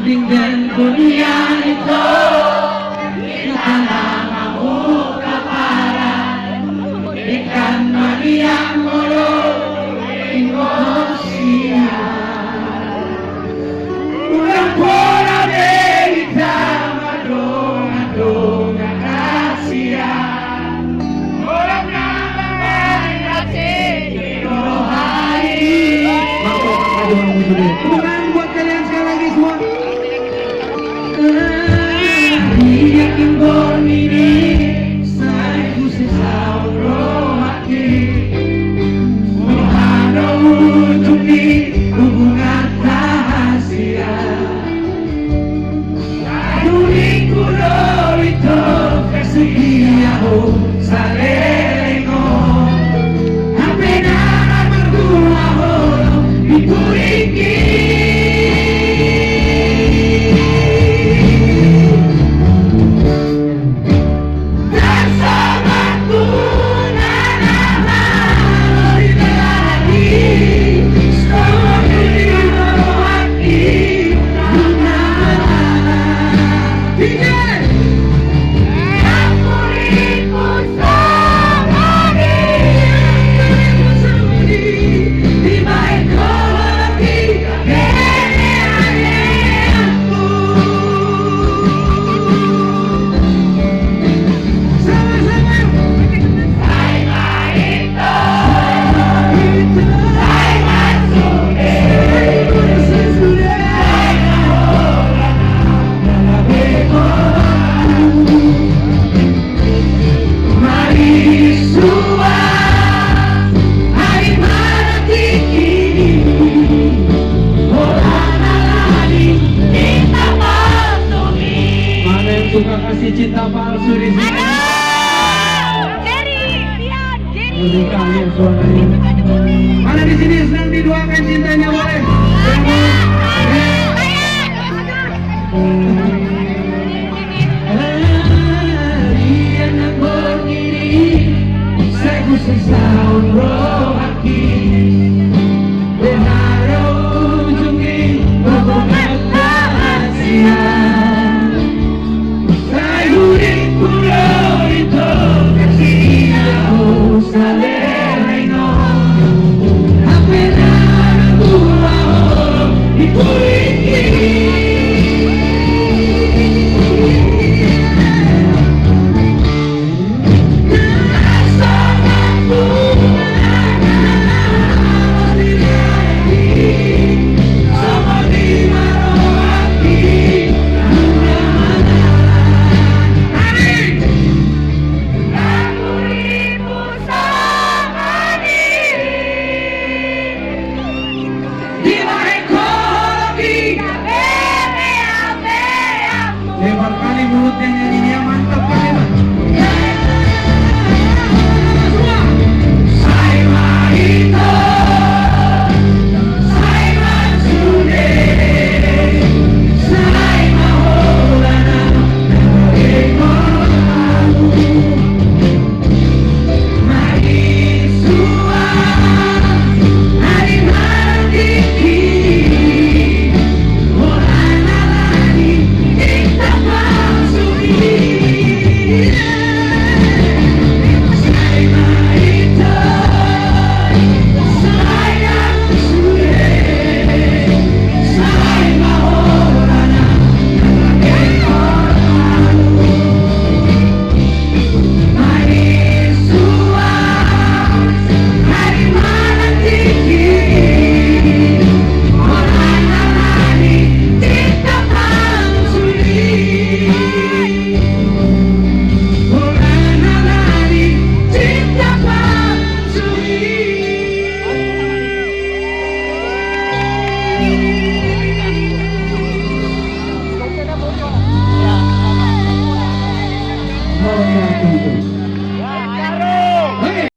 Tanding dan dunia itu kita mau kaparan ikan Maria molo Indonesia ulang pola kita madong Asia orang nama rohani bukan buat kalian sekali lagi semua. Yakin ini saya khusus rohani mohana ujungi hubungan rahasia duriku itu kesekiahu salengo apena berguna holo dikuriki suka kasih cinta palsu di sini. Jerry. Kalian suaranya. Mana di sini sedang diduakan cintanya boleh? Saya khusus rohani. Berharap ujungi hubungan rahasia. Lebar kali mulutnya nyanyinya mantap kali Pak. Thank you.